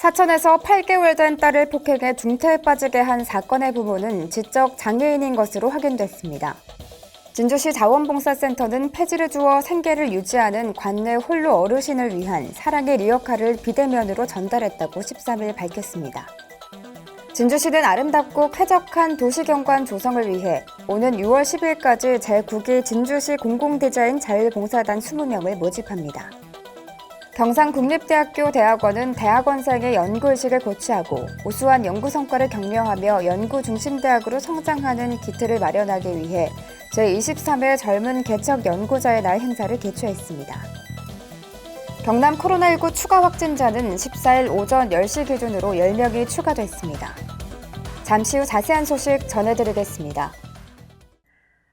사천에서 8개월 된 딸을 폭행해 중태에 빠지게 한 사건의 부모는 지적 장애인인 것으로 확인됐습니다. 진주시 자원봉사센터는 폐지를 주어 생계를 유지하는 관내 홀로 어르신을 위한 사랑의 리어카를 비대면으로 전달했다고 13일 밝혔습니다. 진주시는 아름답고 쾌적한 도시경관 조성을 위해 오는 6월 10일까지 제9기 진주시 공공디자인 자율봉사단 20명을 모집합니다. 경상국립대학교 대학원은 대학원생의 연구의식을 고취하고 우수한 연구 성과를 격려하며 연구중심대학으로 성장하는 기틀을 마련하기 위해 제23회 젊은 개척 연구자의 날 행사를 개최했습니다. 경남 코로나19 추가 확진자는 14일 오전 10시 기준으로 10명이 추가됐습니다. 잠시 후 자세한 소식 전해드리겠습니다.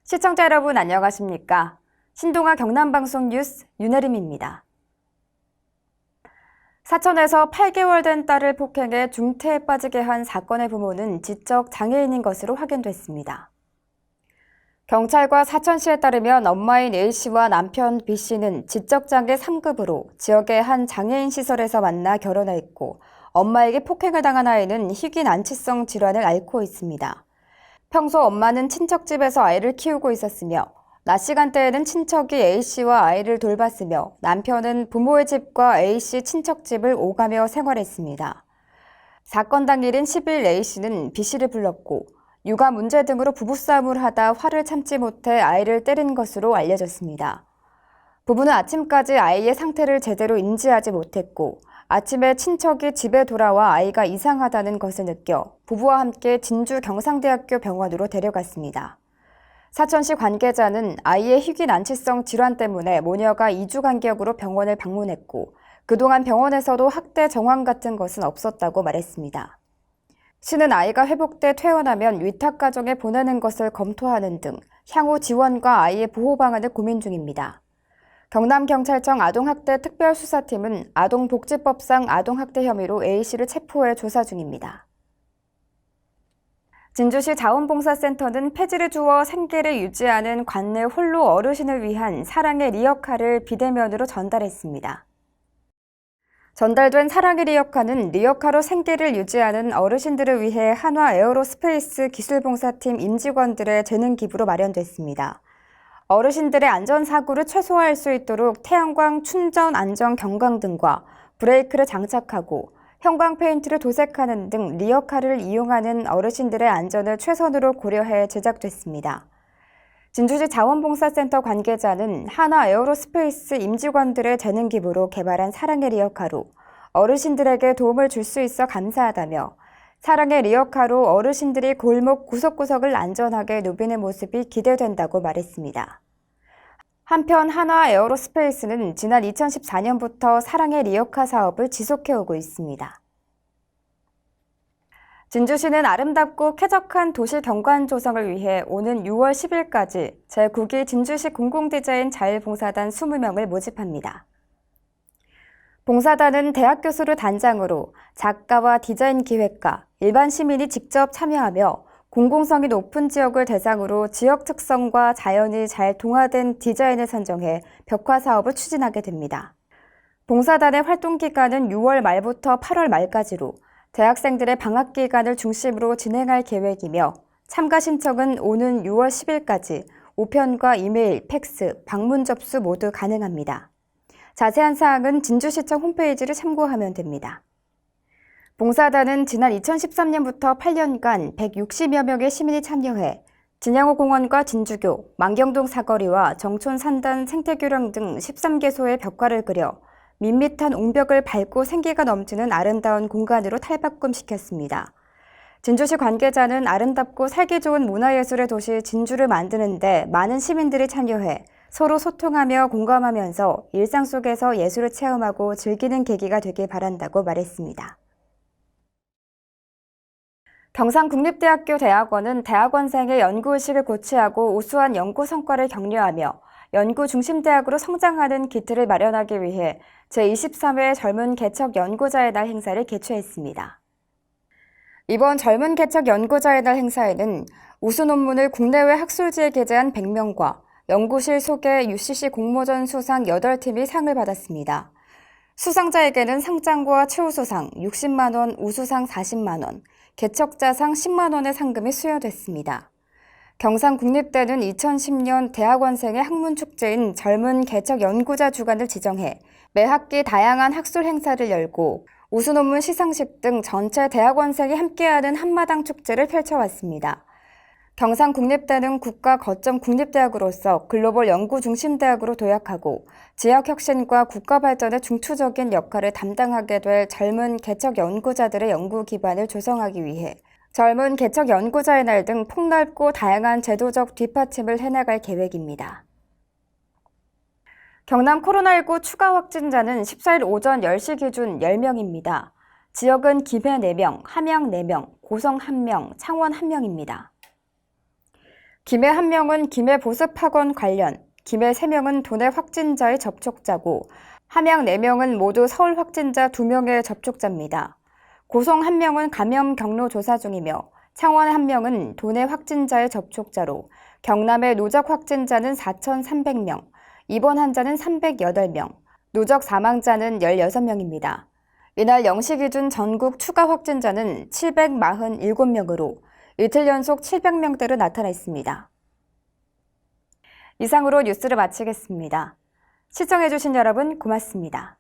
시청자 여러분 안녕하십니까? 신동아 경남방송 뉴스 윤혜림입니다. 사천에서 8개월 된 딸을 폭행해 중태에 빠지게 한 사건의 부모는 지적 장애인인 것으로 확인됐습니다. 경찰과 사천시에 따르면 엄마인 A씨와 남편 B씨는 지적장애 3급으로 지역의 한 장애인 시설에서 만나 결혼했고 엄마에게 폭행을 당한 아이는 희귀난치성 질환을 앓고 있습니다. 평소 엄마는 친척집에서 아이를 키우고 있었으며 낮 시간대에는 친척이 A씨와 아이를 돌봤으며 남편은 부모의 집과 A씨 친척집을 오가며 생활했습니다. 사건 당일인 10일 A씨는 B씨를 불렀고 육아 문제 등으로 부부싸움을 하다 화를 참지 못해 아이를 때린 것으로 알려졌습니다. 부부는 아침까지 아이의 상태를 제대로 인지하지 못했고 아침에 친척이 집에 돌아와 아이가 이상하다는 것을 느껴 부부와 함께 진주 경상대학교 병원으로 데려갔습니다. 사천시 관계자는 아이의 희귀난치성 질환 때문에 모녀가 2주 간격으로 병원을 방문했고 그동안 병원에서도 학대 정황 같은 것은 없었다고 말했습니다. 시는 아이가 회복돼 퇴원하면 위탁가정에 보내는 것을 검토하는 등 향후 지원과 아이의 보호 방안을 고민 중입니다. 경남경찰청 아동학대 특별수사팀은 아동복지법상 아동학대 혐의로 A씨를 체포해 조사 중입니다. 진주시 자원봉사센터는 폐지를 주어 생계를 유지하는 관내 홀로 어르신을 위한 사랑의 리어카를 비대면으로 전달했습니다. 전달된 사랑의 리어카는 리어카로 생계를 유지하는 어르신들을 위해 한화 에어로스페이스 기술봉사팀 임직원들의 재능 기부로 마련됐습니다. 어르신들의 안전사고를 최소화할 수 있도록 태양광 충전 안전 경광등과 브레이크를 장착하고 형광 페인트를 도색하는 등 리어카를 이용하는 어르신들의 안전을 최선으로 고려해 제작됐습니다. 진주시 자원봉사센터 관계자는 한화 에어로스페이스 임직원들의 재능 기부로 개발한 사랑의 리어카로 어르신들에게 도움을 줄 수 있어 감사하다며 사랑의 리어카로 어르신들이 골목 구석구석을 안전하게 누비는 모습이 기대된다고 말했습니다. 한편 한화 에어로스페이스는 지난 2014년부터 사랑의 리어카 사업을 지속해오고 있습니다. 진주시는 아름답고 쾌적한 도시 경관 조성을 위해 오는 6월 10일까지 제9기 진주시 공공디자인 자율봉사단 20명을 모집합니다. 봉사단은 대학 교수를 단장으로 작가와 디자인 기획가, 일반 시민이 직접 참여하며 공공성이 높은 지역을 대상으로 지역 특성과 자연이 잘 동화된 디자인을 선정해 벽화 사업을 추진하게 됩니다. 봉사단의 활동 기간은 6월 말부터 8월 말까지로 대학생들의 방학 기간을 중심으로 진행할 계획이며 참가 신청은 오는 6월 10일까지 우편과 이메일, 팩스, 방문 접수 모두 가능합니다. 자세한 사항은 진주시청 홈페이지를 참고하면 됩니다. 봉사단은 지난 2013년부터 8년간 160여 명의 시민이 참여해 진양호 공원과 진주교, 만경동 사거리와 정촌 산단 생태교량 등 13개소의 벽화를 그려 밋밋한 옹벽을 밟고 생기가 넘치는 아름다운 공간으로 탈바꿈시켰습니다. 진주시 관계자는 아름답고 살기 좋은 문화예술의 도시 진주를 만드는 데 많은 시민들이 참여해 서로 소통하며 공감하면서 일상 속에서 예술을 체험하고 즐기는 계기가 되길 바란다고 말했습니다. 경상국립대학교 대학원은 대학원생의 연구의식을 고취하고 우수한 연구 성과를 격려하며 연구중심대학으로 성장하는 기틀을 마련하기 위해 제23회 젊은 개척 연구자의 날 행사를 개최했습니다. 이번 젊은 개척 연구자의 날 행사에는 우수 논문을 국내외 학술지에 게재한 100명과 연구실 소개 UCC 공모전 수상 8팀이 상을 받았습니다. 수상자에게는 상장과 최우수상 60만 원, 우수상 40만 원, 개척자상 10만 원의 상금이 수여됐습니다. 경상국립대는 2010년 대학원생의 학문축제인 젊은 개척 연구자 주간을 지정해 매 학기 다양한 학술 행사를 열고 우수 논문 시상식 등 전체 대학원생이 함께하는 한마당 축제를 펼쳐왔습니다. 경상국립대는 국가 거점 국립대학으로서 글로벌 연구 중심 대학으로 도약하고 지역 혁신과 국가 발전에 중추적인 역할을 담당하게 될 젊은 개척 연구자들의 연구 기반을 조성하기 위해 젊은 개척 연구자의 날 등 폭넓고 다양한 제도적 뒷받침을 해나갈 계획입니다. 경남 코로나19 추가 확진자는 14일 오전 10시 기준 10명입니다. 지역은 김해 4명, 함양 4명, 고성 1명, 창원 1명입니다. 김해 1명은 김해 보습학원 관련, 김해 3명은 도내 확진자의 접촉자고 함양 4명은 모두 서울 확진자 2명의 접촉자입니다. 고성 1명은 감염 경로 조사 중이며 창원 1명은 도내 확진자의 접촉자로 경남의 누적 확진자는 4,300명, 입원 환자는 308명, 누적 사망자는 16명입니다. 이날 0시 기준 전국 추가 확진자는 747명으로 이틀 연속 700명대로 나타났습니다. 이상으로 뉴스를 마치겠습니다. 시청해주신 여러분 고맙습니다.